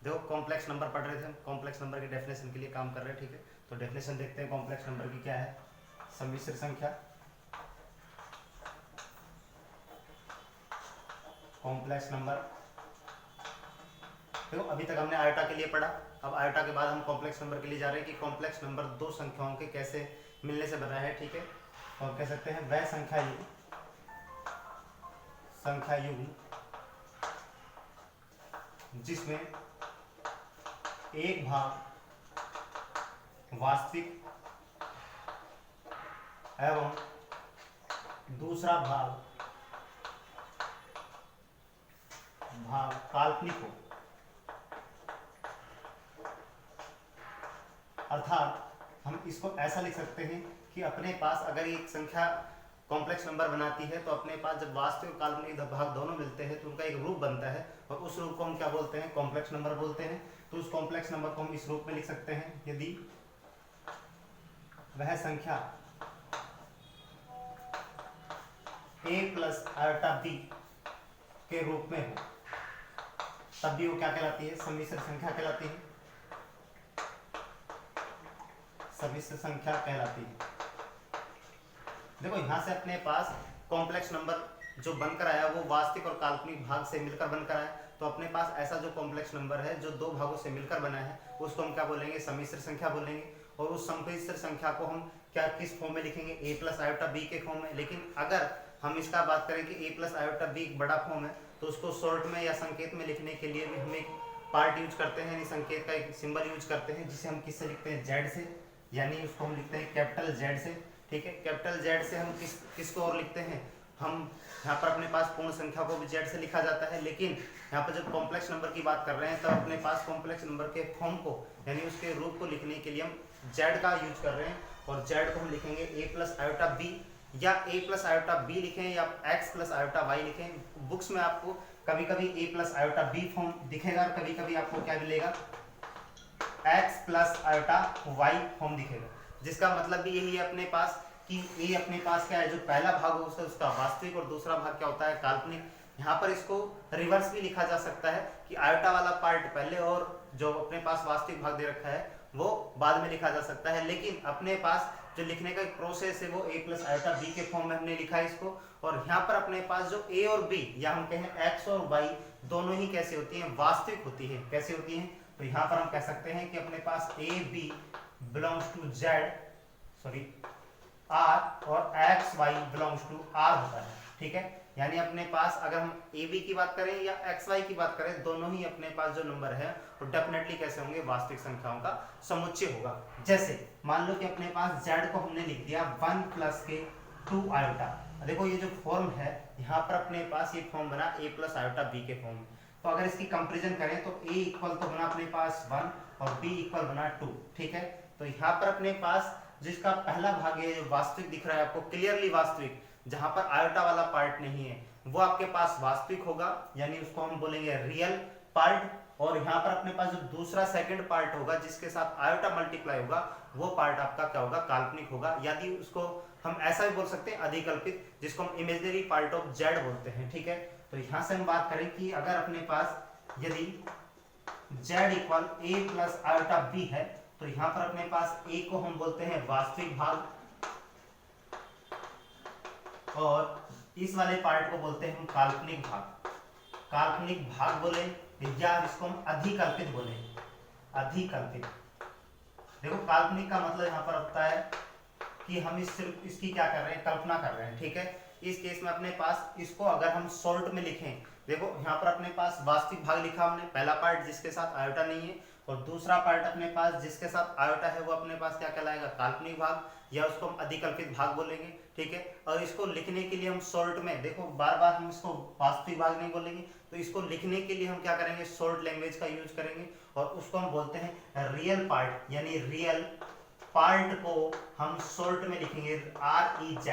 देखो complex number पढ़ रहे थे हम, कॉम्प्लेक्स नंबर के डेफिनेशन के लिए काम कर रहे हैं, ठीक है। तो डेफिनेशन देखते हैं कॉम्प्लेक्स नंबर की क्या है। सम्मिश्र संख्या, कॉम्प्लेक्स नंबर। देखो अभी तक हमने आयोटा के लिए पढ़ा, अब आयोटा के बाद हम कॉम्प्लेक्स नंबर के लिए जा रहे हैं कि कॉम्प्लेक्स नंबर दो संख्याओं के कैसे मिलने से बना है, ठीक है। और कह सकते हैं वह संख्या युग्म जिसमें एक भाग वास्तविक एवं दूसरा भाग काल्पनिक हो। अर्थात हम इसको ऐसा लिख सकते हैं कि अपने पास अगर एक संख्या कॉम्प्लेक्स नंबर बनाती है तो अपने पास जब वास्तविक और काल्पनिक भाग दोनों मिलते हैं तो उनका एक रूप बनता है, और उस रूप को हम क्या बोलते हैं, कॉम्प्लेक्स नंबर बोलते हैं। तो उस कॉम्प्लेक्स नंबर को हम इस रूप में लिख सकते हैं, यदि वह संख्या a प्लस आयोटा b के रूप में हो, तब भी वो क्या कहलाती है, सम्मिश्र संख्या कहलाती है, सम्मिश्र संख्या कहलाती है। देखो यहां से अपने पास कॉम्प्लेक्स नंबर जो बनकर आया वो वास्तविक और काल्पनिक भाग से मिलकर बनकर आया। तो अपने पास ऐसा जो कॉम्प्लेक्स नंबर है जो दो भागों से मिलकर बना है उसको हम क्या बोलेंगे, सम्मिश्र संख्या बोलेंगे। और उस सम्मिश्र संख्या को हम क्या किस फॉर्म में लिखेंगे, a प्लस आयोटा b के फॉर्म में। लेकिन अगर हम इसका बात करें कि a प्लस आयोटा b एक बड़ा फॉर्म है तो उसको शॉर्ट में या संकेत में लिखने के लिए भी हम एक पार्ट यूज करते हैं, यानी संकेत का एक सिंबल यूज करते हैं जिसे हम किससे लिखते हैं, z से, यानी उसको हम लिखते हैं कैपिटल Z से, ठीक है। कैपिटल Z से हम किसको और लिखते हैं, हम यहाँ पर अपने पास पूर्ण संख्या को भी Z से लिखा जाता है। लेकिन यहाँ पर जब कॉम्प्लेक्स नंबर की बात कर रहे हैं तब अपने पास कॉम्प्लेक्स नंबर के फॉर्म को यानी उसके रूप को लिखने के लिए हम Z का यूज कर रहे हैं, और Z को हम लिखेंगे a प्लस आयोटा b, या a प्लस आयोटा b लिखें या x प्लस आयोटा y लिखें। बुक्स में आपको कभी कभी a plus iota b form दिखेगा और कभी कभी आपको क्या मिलेगा, x plus iota y form दिखेगा, जिसका मतलब भी यही है अपने पास कि ये अपने पास क्या है, जो पहला भाग होता है उसका वास्तविक और दूसरा भाग क्या होता है, काल्पनिक। यहाँ पर इसको रिवर्स भी लिखा जा सकता है कि आयोटा वाला पार्ट पहले और जो अपने पास वास्तविक भाग दे रखा है वो बाद में लिखा जा सकता है। लेकिन अपने पास जो लिखने का एक प्रोसेस है वो a प्लस आयोटा b के फॉर्म में हमने लिखा है इसको। और यहाँ पर अपने पास जो a और b या हम कहें x और y दोनों ही कैसे होती हैं, वास्तविक होती है। कैसे होती हैं, तो यहाँ पर हम कह सकते हैं कि अपने पास a b belongs to z, sorry r, और x y belongs to r होता है, ठीक है। यानी अपने पास अगर हम ए बी की बात करें या एक्स वाई की बात करें, दोनों ही अपने पास जो नंबर है वो डेफिनेटली कैसे होंगे, वास्तविक संख्याओं का समुच्चय होगा। जैसे मान लो कि अपने पास z को हमने लिख दिया 1 प्लस के 2 आयोटा। देखो ये जो फॉर्म है यहाँ पर अपने पास ये फॉर्म बना a प्लस आयोटा b के फॉर्म में। तो अगर इसकी कंपेरिजन करें तो a इक्वल तो बना अपने पास 1 और b इक्वल बना 2, ठीक है। तो यहाँ पर अपने पास जिसका पहला भाग है जो वास्तविक दिख रहा है आपको, क्लियरली वास्तविक, जहां पर आयोटा वाला पार्ट नहीं है, वो आपके पास वास्तविक होगा, यानी उसको हम बोलेंगे रियल पार्ट। और यहाँ पर अपने पास जो दूसरा सेकंड पार्ट होगा जिसके साथ आयोटा मल्टीप्लाई होगा, वो पार्ट आपका क्या होगा, काल्पनिक होगा। यदि उसको हम ऐसा भी बोल सकते हैं अधिकल्पित, जिसको हम इमेजिनरी पार्ट ऑफ जेड बोलते हैं, ठीक है। तो यहाँ से हम बात करें कि अगर अपने पास यदि जेड इक्वल ए प्लस आयोटा बी है तो यहाँ पर अपने पास a को हम बोलते हैं वास्तविक भाग, और इस वाले पार्ट को बोलते हैं हम काल्पनिक भाग। काल्पनिक भाग बोले या इसको हम अधिकल्पित बोले, अधिकल्पित। देखो काल्पनिक का मतलब यहाँ पर होता है कि हम सिर्फ इसकी क्या कर रहे हैं, कल्पना कर रहे हैं, ठीक है। इस केस में अपने पास इसको अगर हम शॉर्ट में लिखें, देखो यहाँ पर अपने पास वास्तविक भाग लिखा हमने, पहला पार्ट जिसके साथ आयोटा नहीं है, और दूसरा पार्ट अपने पास जिसके साथ आयोटा है वो अपने पास क्या कहलाएगा, काल्पनिक भाग, या उसको हम अधिकल्पित भाग बोलेंगे, ठीक है। और इसको लिखने के लिए हम शॉर्ट में, देखो बार बार हम इसको वास्तविक भाग नहीं बोलेंगे, तो इसको लिखने के लिए हम क्या करेंगे, शॉर्ट लैंग्वेज का यूज करेंगे, और उसको हम बोलते हैं रियल पार्ट, यानी रियल पार्ट को हम शॉर्ट में लिखेंगे REZ,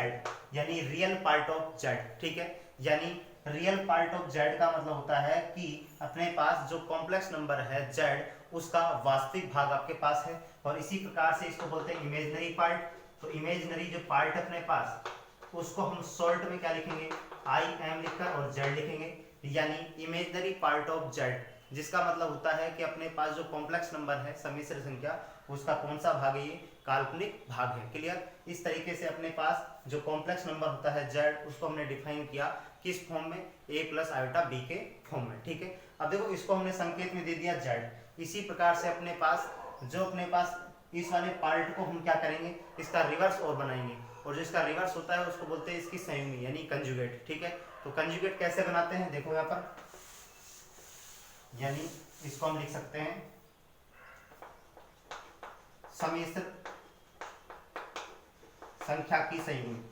यानी रियल पार्ट ऑफ Z, ठीक है। यानी रियल पार्ट ऑफ Z का मतलब होता है कि अपने पास जो कॉम्प्लेक्स नंबर है Z, उसका वास्तविक भाग आपके पास है। और इसी प्रकार से इसको बोलते हैं इमेजिनरी पार्ट। तो इमेजिनरी जो पार्ट है अपने पास, उसको हम शॉर्ट में क्या लिखेंगे, IM लिखकर और Z लिखेंगे, यानी इमेजिनरी पार्ट ऑफ Z, जिसका मतलब होता है कि अपने पास जो कॉम्प्लेक्स नंबर है सम्मिश्र संख्या, उसका कौन सा भाग है, ये काल्पनिक भाग है। क्लियर। इस तरीके से अपने पास जो कॉम्प्लेक्स नंबर होता है z, उसको हमने डिफाइन किया किस फॉर्म में, a प्लस आयोटा b के फॉर्म में। ठीक है। अब देखो इसको हमने संकेत में दे दिया z। इसी प्रकार से अपने पास इस वाले पार्ट को हम क्या करेंगे, इसका रिवर्स और बनाएंगे, और जो इसका रिवर्स होता है उसको बोलते हैं इसकी संयुग्मी यानी कंजुगेट। ठीक है। तो कंजुगेट कैसे बनाते हैं, देखो यहाँ पर, यानी इसको हम लिख सकते हैं सम्मिश्र संख्या की संयुग्मी।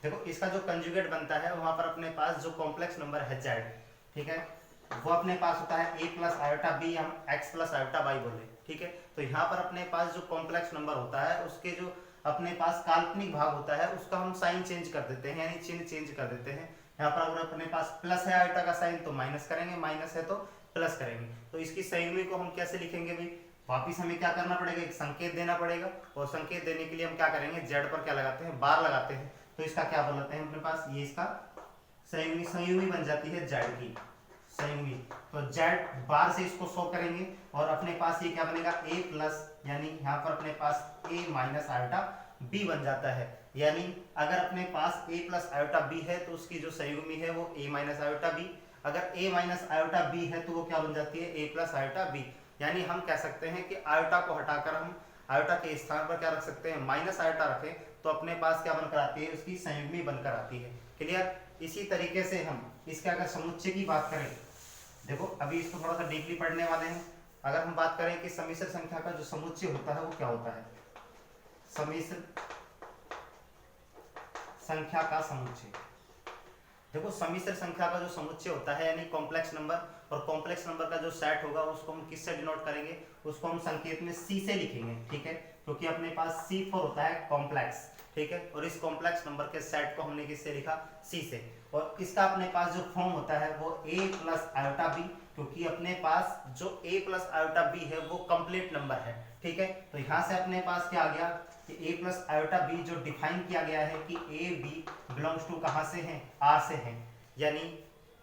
देखो इसका जो कंजुगेट बनता है वहां पर अपने पास जो कॉम्प्लेक्स नंबर है z, ठीक है, वो अपने पास होता है a प्लस आयोटा b, हम x प्लस आयोटा y बोले। ठीक है। तो यहाँ पर अपने पास जो कॉम्प्लेक्स नंबर होता है उसके जो अपने पास काल्पनिक भाग होता है उसका हम साइन चेंज कर देते हैं, यानी चिन्ह चेंज कर देते हैं। यहाँ पर अगर अपने पास प्लस है आयोटा का साइन तो माइनस करेंगे, माइनस है तो प्लस करेंगे। तो इसकी संयुग्मी को हम कैसे लिखेंगे भाई, वापिस हमें क्या करना पड़ेगा, एक संकेत देना पड़ेगा, और संकेत देने के लिए हम क्या करेंगे, z पर क्या लगाते हैं, बार लगाते हैं। तो इसका क्या बनाते हैं अपने पास, ये इसका संयुग्मी बन जाती है z की संयुग्मी। तो z बार से इसको शो करेंगे और अपने पास ये क्या बनेगा, a प्लस, यानी यहाँ पर अपने पास a माइनस आयोटा b बन जाता है। यानी अगर अपने पास a प्लस आयोटा b है तो उसकी जो संयुग्मी है वो a माइनस आयोटा b, अगर a माइनस आयोटा b है तो वो क्या बन जाती है, a प्लस आयोटा b। यानी हम कह सकते हैं कि आयोटा को हटाकर हम आयोटा के स्थान पर क्या रख सकते हैं, माइनस आयोटा रखें, तो अपने पास क्या बनकर आती है, उसकी संयुग्मी बनकर आती है। क्लियर। इसी तरीके से हम इसके अगर समुच्चय की बात करें, देखो अभी इसको थोड़ा सा डीपली पढ़ने वाले हैं। अगर हम बात करें कि सम्मिश्र संख्या का जो समुच्चय होता है वो क्या होता है, सम्मिश्र संख्या का समुच्चय। देखो सम्मिश्र संख्या का जो समुच्चय होता है यानी कॉम्प्लेक्स नंबर, और कॉम्प्लेक्स नंबर का जो सेट होगा उसको हम किससे डिनोट करेंगे, उसको हम संकेत में c से लिखेंगे। ठीक है। क्योंकि अपने पास C4 होता है कॉम्प्लेक्स। ठीक है। और इस कॉम्प्लेक्स नंबर के सेट को हमने किससे लिखा, C से। और इसका अपने पास जो फॉर्म होता है वो a प्लस आयोटा b, क्योंकि अपने पास जो a प्लस आयोटा b है वो कंप्लीट नंबर है। ठीक है। तो यहाँ से अपने पास क्या आ गया कि a प्लस आयोटा b जो डिफाइन किया गया है कि a b बिलोंग्स टू कहाँ से है, R से है, यानी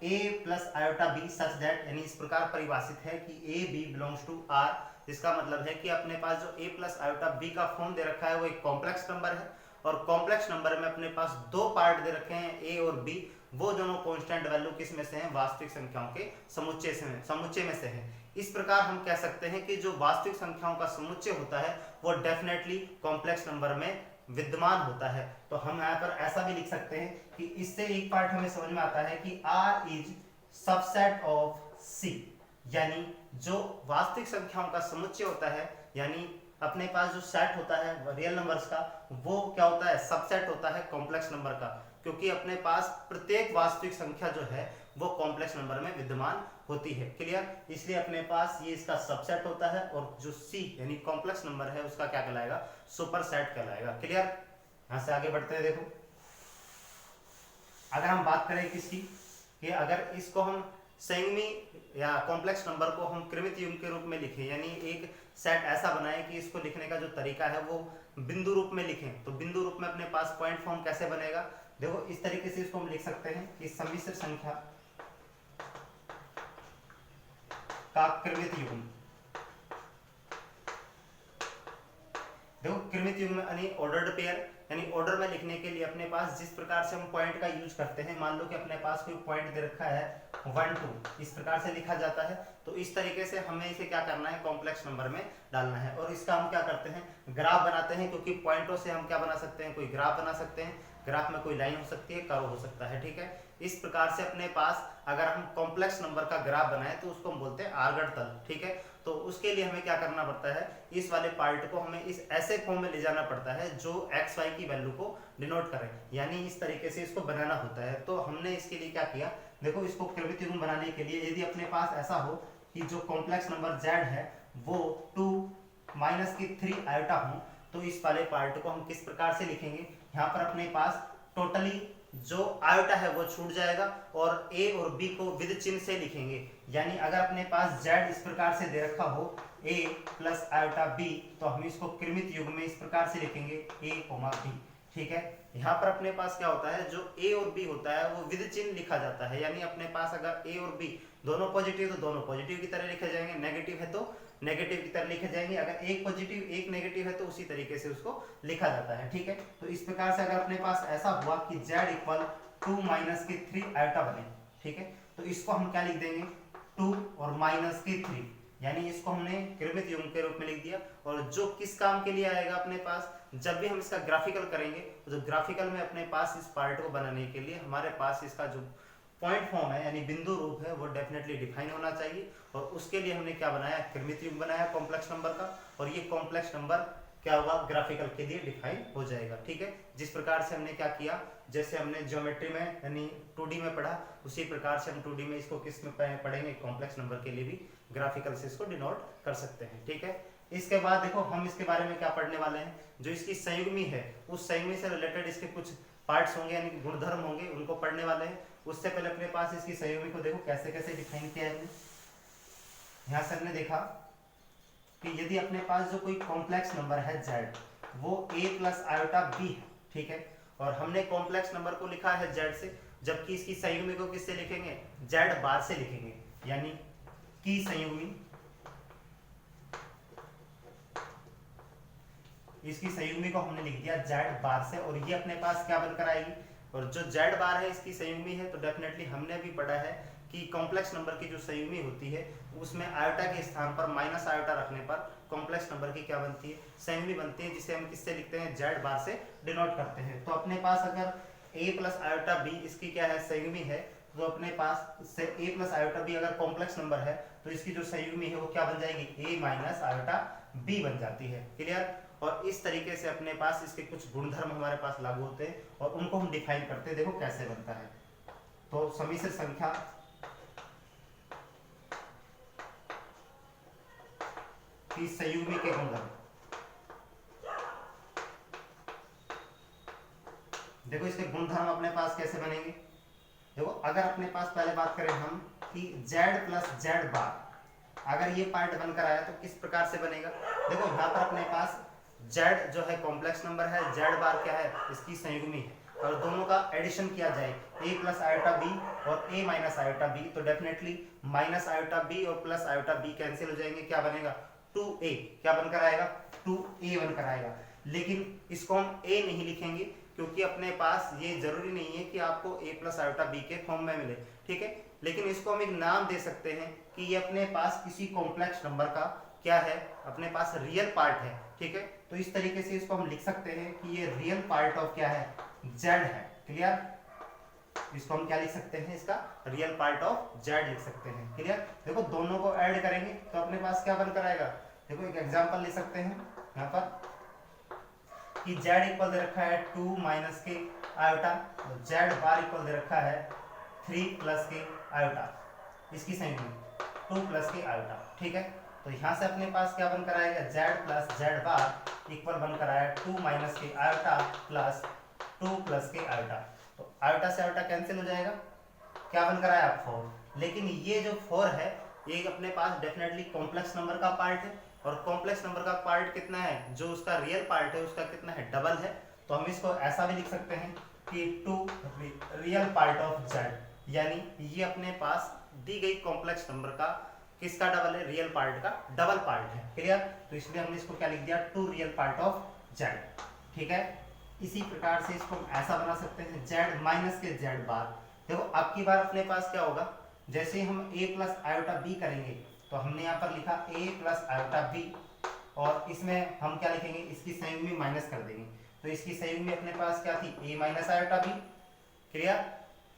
a plus iota b such that, यानी इस प्रकार परिभाषित है कि a b belongs to R, जिसका मतलब है कि अपने पास जो a प्लस आयोटा b का फॉर्म दे रखा है वो एक कॉम्प्लेक्स नंबर है, और कॉम्प्लेक्स नंबर में अपने पास दो पार्ट दे रखे हैं a और b, वो दोनों कांस्टेंट वैल्यू किस में से हैं, वास्तविक संख्याओं के समुच्चय में से हैं। इस प्रकार हम कह सकते हैं कि जो वास्तविक संख्याओं का समुच्चय होता है वो डेफिनेटली कॉम्प्लेक्स नंबर में विद्यमान होता है। तो हम यहाँ पर ऐसा भी लिख सकते हैं कि इससे एक पार्ट हमें समझ में आता है कि R is subset of C, यानी जो वास्तविक संख्याओं का समुच्चय होता है, यानी अपने पास जो सेट होता है रियल नंबर्स का, वो क्या होता है, सबसेट होता है कॉम्प्लेक्स नंबर का, क्योंकि अपने पास प्रत्येक वास्तविक संख्या जो है वो कॉम्प्लेक्स नंबर में विद्यमान होती है। क्लियर। इसलिए अपने पास ये इसका सबसेट होता है, और जो C यानी कॉम्प्लेक्स नंबर है उसका क्या कहलाएगा, सुपर सेट कहलाएगा। क्लियर। यहां से आगे बढ़ते हैं। देखो अगर हम बात करें किसकी, कि अगर इसको हम संयुग्मी या कॉम्प्लेक्स नंबर को हम कृमित युग्म के रूप में लिखें, यानी एक सेट ऐसा बनाए कि इसको लिखने का जो तरीका है वो बिंदु रूप में लिखें, तो बिंदु रूप में अपने पास पॉइंट फॉर्म कैसे बनेगा, देखो इस तरीके से इसको हम लिख सकते हैं कि सम्मिश्र संख्या का कृमित युग्म। देखो कृमित युग्म यानी ऑर्डर्ड पेयर, यानी ऑर्डर में लिखने के लिए अपने पास जिस प्रकार से हम पॉइंट का यूज करते हैं, मान लो कि अपने पास कोई पॉइंट दे रखा है 1 2, इस प्रकार से लिखा जाता है। तो इस तरीके से हमें इसे क्या करना है, कॉम्प्लेक्स नंबर में डालना है, और इसका हम क्या करते हैं, ग्राफ बनाते हैं, क्योंकि पॉइंटों से हम क्या बना सकते हैं, कोई ग्राफ बना सकते हैं। ग्राफ में कोई लाइन हो सकती है, कर्व हो सकता है। ठीक है। इस प्रकार से अपने पास अगर हम कॉम्प्लेक्स नंबर का ग्राफ बनाए तो उसको हम बोलते हैं आर्गड़ तल। ठीक है। तो उसके लिए हमें क्या करना पड़ता है, इस वाले पार्ट को हमें इस ऐसे फॉर्म में ले जाना पड़ता है जो एक्स वाई की वैल्यू को डिनोट करे, यानी इस तरीके से इसको बनाना होता है। तो हमने इसके लिए क्या किया, देखो इसको कृमित युग्म बनाने के लिए यदि अपने पास ऐसा हो कि जो कॉम्प्लेक्स नंबर z है वो 2 माइनस की 3 आयोटा हो, तो इस वाले पार्ट को हम किस प्रकार से लिखेंगे, यहाँ पर अपने पास टोटली जो आयोटा है वो छूट जाएगा, और a और b को विद चिन्ह से लिखेंगे। यानी अगर अपने पास z इस प्रकार से दे रखा हो a प्लस आयोटा b, तो हम इसको कृमित युग्म में इस प्रकार से लिखेंगे a, b। ठीक है। यहाँ पर अपने पास क्या होता है, जो ए और बी होता है वो विद चिन्ह लिखा जाता है, यानी अपने पास अगर ए और बी दोनों पॉजिटिव तो दोनों पॉजिटिव की तरह लिखे जाएंगे, नेगेटिव है तो नेगेटिव की तरह लिखे जाएंगे, अगर एक पॉजिटिव एक नेगेटिव है तो उसी तरीके से उसको लिखा जाता है। ठीक है, तो इस प्रकार से अगर अपने पास ऐसा हुआ कि z इक्वल 2 माइनस के 3 आयोटा बने, ठीक है, तो इसको हम क्या लिख देंगे 2 और माइनस के 3, यानी इसको हमने कृमित युग्म के रूप में लिख दिया। और जो किस काम के लिए आएगा अपने पास, जब भी हम इसका ग्राफिकल करेंगे तो ग्राफिकल में अपने पास इस पार्ट को बनाने के लिए हमारे पास इसका जो पॉइंट फॉर्म है यानी बिंदु रूप है वो डेफिनेटली डिफाइन होना चाहिए, और उसके लिए हमने क्या बनाया, कृमित युग्म बनाया कॉम्प्लेक्स नंबर का, और ये कॉम्प्लेक्स नंबर क्या हुआ ग्राफिकल के लिए डिफाइन हो जाएगा। ठीक है, जिस प्रकार से हमने क्या किया, जैसे हमने ज्योमेट्री में यानी 2D में पढ़ा, उसी प्रकार से हम 2D में इसको किस में पढ़ेंगे, कॉम्प्लेक्स नंबर के लिए भी ग्राफिकल से इसको डिनोट कर सकते हैं। ठीक है, इसके बाद देखो हम इसके बारे में क्या पढ़ने वाले हैं, जो इसकी संयुग्मी है उस संयुग्मी से रिलेटेड इसके कुछ पार्ट्स होंगे यानी गुणधर्म होंगे, उनको पढ़ने वाले हैं। उससे पहले अपने पास इसकी संयुग्मी को देखो कैसे कैसे डिफाइन किया है। यहाँ से हमने देखा कि यदि अपने पास जो कोई कॉम्प्लेक्स नंबर है z वो a प्लस आयोटा b है, ठीक है, और हमने कॉम्प्लेक्स नंबर को लिखा है z से, जबकि इसकी संयुग्मी को किससे लिखेंगे, z बार से लिखेंगे, यानी की संयुग्मी, इसकी संयुग्मी को हमने लिख दिया z बार से, और ये अपने पास क्या बनकर आएगी, और जो z बार है इसकी संयुग्मी है, तो डेफिनेटली हमने भी पढ़ा है कि कॉम्प्लेक्स नंबर की जो संयुग्मी होती है उसमें आयोटा के स्थान पर माइनस आयोटा रखने पर कॉम्प्लेक्स नंबर की क्या बनती है, संयुग्मी बनती है, जिसे हम किससे लिखते हैं, z बार से डिनोट करते हैं। तो अपने पास अगर a प्लस आयोटा b इसकी क्या है, संयुग्मी है, तो अपने पास से a प्लस आयोटा b अगर कॉम्प्लेक्स नंबर है तो इसकी जो संयुग्मी है वो क्या बन जाएगी, a माइनस आयोटा b बन जाती है। क्लियर, और इस तरीके से अपने पास इसके कुछ गुणधर्म हमारे पास लागू होते हैं और उनको हम डिफाइन करते हैं। देखो कैसे बनता है, तो समिश्र संख्या की संयुग्मी के गुणधर्म, देखो इसके गुणधर्म अपने पास कैसे बनेंगे। देखो अगर अपने पास पहले बात करें हम कि z प्लस z बार अगर ये पार्ट बनकर आया तो किस प्रकार से बनेगा। देखो यहाँ पर अपने पास z जो है कॉम्प्लेक्स नंबर है, z बार क्या है, इसकी संयुग्मी है, और दोनों का एडिशन किया जाए a प्लस आयोटा b और a माइनस आयोटा b, तो डेफिनेटली माइनस आयोटा b और प्लस आयोटा b कैंसिल हो जाएंगे, क्या बनेगा 2a, क्या बनकर आएगा 2a बनकर आएगा। लेकिन इसको हम a नहीं लिखेंगे क्योंकि अपने पास ये जरूरी नहीं है कि आपको a प्लस आयोटा b के फॉर्म में मिले, ठीक है, लेकिन इसको हम एक नाम दे सकते हैं कि ये अपने पास किसी कॉम्प्लेक्स नंबर का क्या है, अपने पास रियल पार्ट है। ठीक है, तो इस तरीके से इसको हम लिख सकते हैं कि ये रियल पार्ट ऑफ क्या है, z है। क्लियर, इसको हम क्या लिख सकते हैं, इसका रियल पार्ट ऑफ z लिख सकते हैं। क्लियर, देखो दोनों को ऐड करेंगे तो अपने पास क्या बनकर आएगा, देखो एक एग्जांपल ले सकते हैं यहाँ पर कि z इक्वल दे रखा है 2 माइनस के आयोटा, z बार इक्वल दे रखा है 3 प्लस के आयोटा, इसकी संयुग्मी 2 प्लस के आयोटा। ठीक है, तो यहाँ से अपने पास क्या बनकर आएगा, z प्लस z बार इक्वल बनकर आया 2 माइनस के आयोटा प्लस 2 प्लस के आयोटा, तो आयोटा से आयोटा कैंसिल हो जाएगा, क्या बनकर आया 4। लेकिन ये जो 4 है ये अपने पास डेफिनेटली कॉम्प्लेक्स नंबर का पार्ट है, और कॉम्प्लेक्स नंबर का पार्ट कितना है, जो उसका रियल पार्ट है उसका कितना है, डबल है। तो हम इसको ऐसा भी लिख सकते हैं कि 2 रियल पार्ट ऑफ z, यानी ये अपने पास दी गई कॉम्प्लेक्स नंबर का किसका डबल है, रियल पार्ट का डबल पार्ट है। क्लियर, तो इसलिए हमने इसको क्या लिख दिया, 2 रियल पार्ट ऑफ z। ठीक है, इसी प्रकार से इसको हम ऐसा बना सकते हैं z माइनस के z बार। देखो अब की बार अपने पास क्या होगा, जैसे हम a प्लस आयोटा b करेंगे तो हमने यहाँ पर लिखा a प्लस आयोटा b, और इसमें हम क्या लिखेंगे, इसकी संयुग्मी माइनस कर देंगे, तो इसकी संयुग्मी अपने पास क्या थी, a minus iota b। Clear,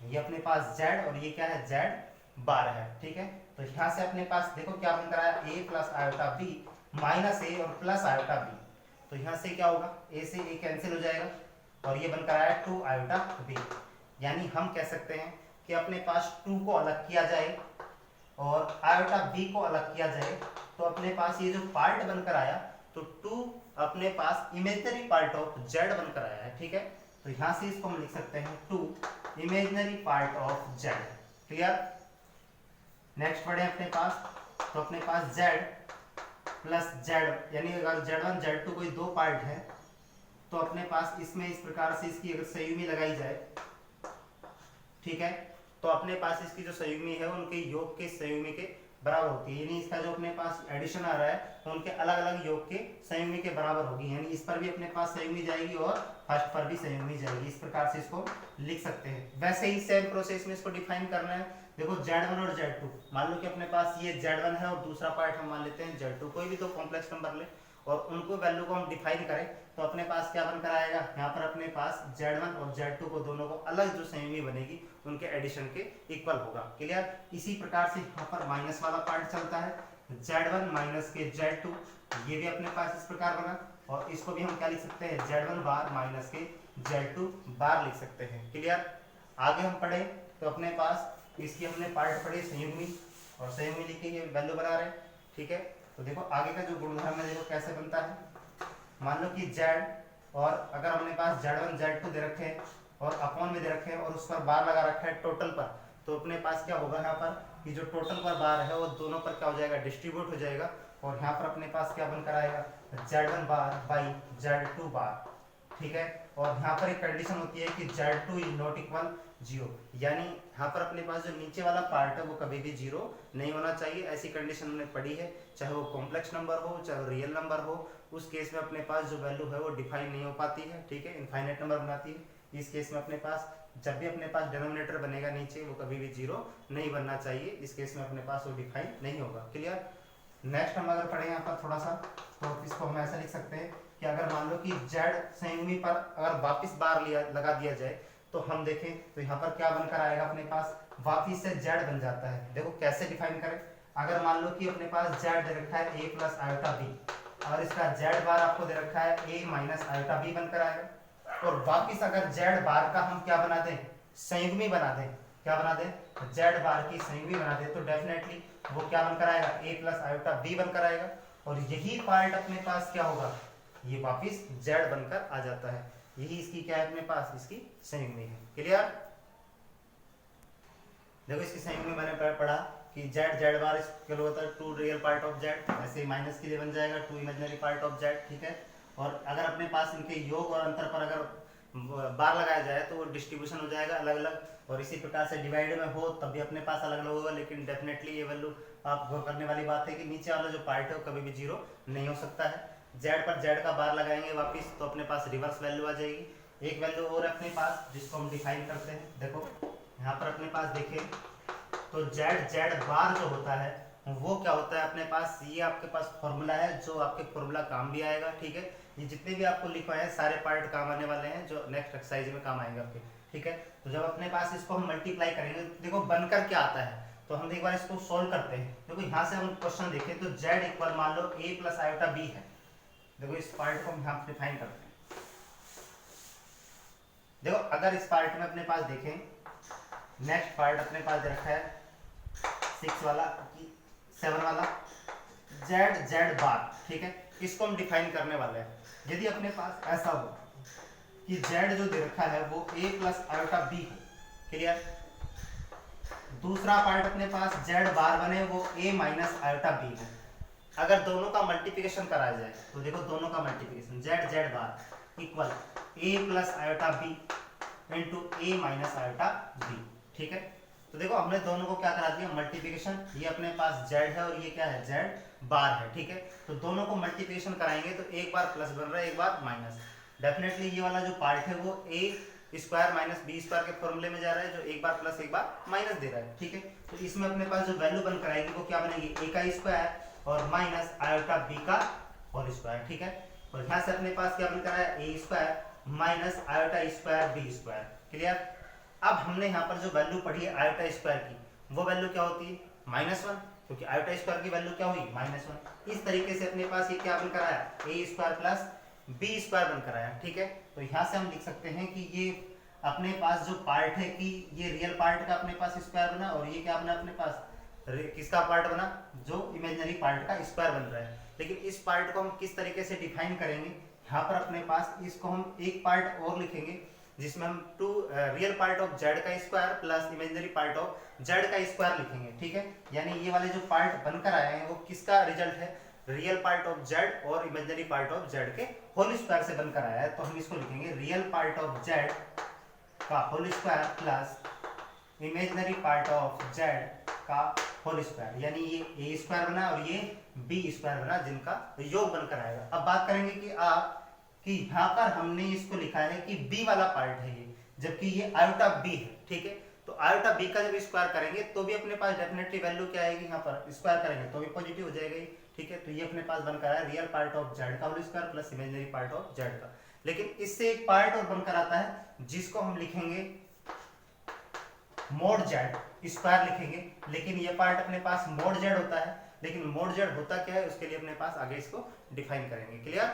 ये अपने पास z और ये क्या है, z बार है। ठीक है, तो यहाँ से अपने पास देखो क्या बनकर आया, a plus iota b minus a और प्लस आयोटा b, तो यहाँ से क्या होगा, a से a कैंसिल हो जाएगा और ये बनकर आया 2 आयोटा b। यानी हम कह सकते हैं कि अपने पास 2 को अलग किया जाए और आयोटा b को अलग किया जाए तो अपने पास ये जो पार्ट बनकर आया, तो 2 अपने पास इमेजिनरी पार्ट ऑफ z बनकर आया है। ठीक है, तो यहाँ से इसको हम लिख सकते हैं 2 imaginary part of z। Clear, next पढ़े अपने पास, तो अपने पास z प्लस z, यानी अगर z1 z2 कोई दो पार्ट है तो अपने पास इसमें इस प्रकार से इसकी अगर संयुग्मी लगाई जाए, ठीक है, तो अपने पास इसकी जो संयुग्मी है उनके योग के संयुग्मी के बराबर होती है, यानी इसका जो अपने पास एडिशन आ रहा है तो उनके अलग अलग योग के संयुग्मी के बराबर होगी, यानी इस पर भी अपने पास संयुग्मी जाएगी और फर्स्ट पर भी संयुग्मी जाएगी। इस प्रकार से इसको लिख सकते हैं। वैसे ही सेम प्रोसेस में इसको डिफाइन करना है। देखो Z1 और Z2, मान लो कि अपने पास ये Z1 है और दूसरा पार्ट हम मान लेते हैं Z2, कोई भी दो कॉम्प्लेक्स नंबर ले और उनको वैल्यू को हम डिफाइन करें तो अपने पास क्या बनकर आएगा, यहाँ पर अपने पास Z1 और Z2 को दोनों को अलग जो संयुग्मी बनेगी उनके एडिशन के इक्वल होगा। क्लियर। इसी प्रकार से यहाँ पर माइनस वाला पार्ट चलता है, Z1 माइनस के Z2, ये भी अपने पास इस प्रकार बना और इसको भी हम क्या लिख सकते हैं, Z1 बार माइनस के Z2 बार लिख सकते हैं। क्लियर। आगे हम पढ़े तो अपने पास इसकी हमने पार्ट पढ़े संयुग्मी और संयुग्मी लिख के ये वैल्यू बना रहे, ठीक है। तो देखो आगे का जो गुणधर्म है देखो कैसे बनता है। मान लो कि Z और अगर हमने पास Z1 Z2 दे रखे हैं और अपॉन में दे रखे हैं और उस पर बार लगा रखा है टोटल पर, तो अपने पास क्या होगा यहाँ पर कि जो टोटल पर बार है वो दोनों पर क्या हो जाएगा, डिस्ट्रीब्यूट हो जाएगा और यहाँ पर अपने पास क्या बनकर आएगा, Z1 बार बाई Z2 बार, ठीक है। और यहाँ पर एक कंडीशन होती है कि Z2 इज नॉट इक्वल 0, यानी यहाँ पर अपने पास जो नीचे वाला पार्ट है वो कभी भी 0 नहीं होना चाहिए। ऐसी कंडीशन हमने पढ़ी है, चाहे वो कॉम्प्लेक्स नंबर हो चाहे वो रियल नंबर हो, उस केस में अपने पास जो वैल्यू है वो डिफाइन नहीं हो पाती है, ठीक है, इनफाइनाइट नंबर बनाती है। इस केस में अपने पास जब भी अपने पास डिनोमिनेटर बनेगा नीचे वो कभी भी 0 नहीं बनना चाहिए, इस केस में अपने पास वो डिफाइन नहीं होगा। क्लियर। नेक्स्ट हम अगर पढ़े यहाँ पर थोड़ा सा तो इसको हम ऐसा लिख सकते हैं कि अगर मान लो कि Z संयुग्मी पर अगर वापिस बार लगा दिया जाए तो हम देखें तो यहाँ पर क्या बनकर आएगा, अपने पास वापिस से Z बन जाता है। देखो कैसे डिफाइन करें। अगर मान लो कि अपने पास Z दे रखा है a प्लस आयोटा b और इसका Z बार आपको दे रखा है a माइनस आयोटा b बनकर आएगा और वापिस अगर Z बार का हम क्या बना दें, संयुग्मी बना दें, क्या बना दें, Z बार की संयुग्मी बना दें, तो डेफिनेटली वो क्या बनकर आएगा, a प्लस आयोटा b बनकर आएगा और यही पार्ट अपने पास क्या होगा, ये वापिस Z बनकर आ जाता है। यही इसकी क्या है अपने पास, इसकी संयुग्मी है। क्लियर। देखो इसकी संयुग्मी मैंने पढ़ा कि Z बार इसके होता है 2 रियल पार्ट ऑफ Z, ऐसे माइनस के लिए बन जाएगा 2 इमेजिनरी पार्ट ऑफ Z, ठीक है। और अगर अपने पास इनके योग और अंतर पर अगर बार लगाया जाए तो वो डिस्ट्रीब्यूशन हो जाएगा अलग अलग, और इसी प्रकार से डिवाइड में हो तब भी अपने पास अलग अलग होगा, लेकिन डेफिनेटली ये वैल्यू आप गौर करने वाली बात है कि नीचे वाला जो पार्ट है वो कभी भी 0 नहीं हो सकता है। Z पर Z का बार लगाएंगे वापिस तो अपने पास रिवर्स वैल्यू आ जाएगी। एक वैल्यू और अपने पास जिसको हम डिफाइन करते हैं, देखो यहाँ पर अपने पास देखें तो Z बार जो होता है वो क्या होता है अपने पास, ये आपके पास फॉर्मूला है जो आपके फॉर्मूला काम भी आएगा, ठीक है। ये जितने भी आपको लिखवाए हैं सारे पार्ट काम आने वाले हैं जो नेक्स्ट एक्सरसाइज में काम आएंगे आपके, ठीक है। तो जब अपने पास इसको हम मल्टीप्लाई करेंगे देखो बनकर क्या आता है, तो हम एक बार इसको सोल्व करते हैं। देखो यहाँ से हम क्वेश्चन देखें तो Z इक्वल मान लो a प्लस आयोटा b है। देखो इस पार्ट को हम यहाँ डिफाइन करते हैं। देखो अगर इस पार्ट में अपने पास देखें, नेक्स्ट पार्ट अपने पास दे रखा है 6 वाला 7 वाला Z बार, ठीक है, इसको हम डिफाइन करने वाले हैं। यदि अपने पास ऐसा हो कि Z जो दे रखा है वो a प्लस आयोटा b है, क्लियर। दूसरा पार्ट अपने पास Z बार बने वो a माइनस आयोटा b है। अगर दोनों का मल्टीप्लिकेशन कराया जाए तो देखो दोनों का multiplication Z bar equal a plus iota b into a minus iota b, ठीक है। तो देखो हमने दोनों को क्या करा दिया, मल्टीप्लिकेशन। ये अपने पास Z है और ये क्या है, Z बार है, ठीक है। तो दोनों को मल्टीप्लिकेशन कराएंगे तो एक बार प्लस बन रहा है एक बार माइनस। डेफिनेटली ये वाला जो पार्ट है वो a square minus b square के फॉर्मूले में जा रहा है जो एक बार प्लस एक बार माइनस दे रहा है, ठीक है। तो इसमें अपने पास जो वैल्यू बनकर आएगी वो क्या बनेगी, a का स्क्वायर और माइनस आयोटा b का होल स्क्वायर, ठीक है। और यहाँ से अपने पास क्या बनकर आया, a square minus iota square b square, clear. अब हमने यहाँ पर जो वैल्यू पढ़ी है आयोटा स्क्वायर की वो वैल्यू क्या होती है, -1, क्योंकि आयोटा स्क्वायर की वैल्यू क्या हुई, -1। इस तरीके से अपने पास ये क्या बनकर आया, a square plus b square बनकर आया, ठीक है। तो यहाँ से हम लिख सकते हैं कि ये अपने पास जो पार्ट है कि ये रियल पार्ट का अपने पास स्क्वायर बना और ये क्या बना अपने पास किसका पार्ट बना, जो इमेजिनरी पार्ट का स्क्वायर बन रहा है। लेकिन इस पार्ट को हम किस तरीके से डिफाइन करेंगे, यहाँ पर अपने पास इसको हम एक पार्ट और लिखेंगे जिसमें हम रियल पार्ट ऑफ Z का square plus imaginary part of Z का स्क्वायर लिखेंगे, ठीक है। यानी ये वाले जो पार्ट बनकर आए हैं वो किसका रिजल्ट है, रियल पार्ट ऑफ जेड और इमेजिनरी पार्ट ऑफ जेड के होल स्क्वायर से बनकर आया है। तो हम इसको लिखेंगे रियल पार्ट ऑफ जेड का whole square plus imaginary part of Z का होल स्क्वायर, यानी ये ए स्क्वायर बना और ये बी स्क्वायर बना, जिनका योग बनकर आएगा। अब बात करेंगे कि यहाँ पर हमने इसको लिखा है कि बी वाला पार्ट है ये, जबकि ये आयोटा बी है, ठीक है। तो आयोटा बी का जब स्क्वायर करेंगे तो भी अपने पास डेफिनेटली वैल्यू क्या आएगी, यहाँ पर स्क्वायर करेंगे तो भी पॉजिटिव हो जाएगा, ठीक है। तो ये अपने पास बनकर आया रियल पार्ट ऑफ जेड का whole square plus imaginary part of Z का। लेकिन इससे एक पार्ट और बनकर आता है जिसको हम लिखेंगे मोड जेड, स्क्वायर लिखेंगे, लेकिन ये पार्ट अपने पास मोड जेड होता है। लेकिन मोड जेड होता क्या है उसके लिए अपने पास आगे इसको डिफाइन करेंगे। क्लियर?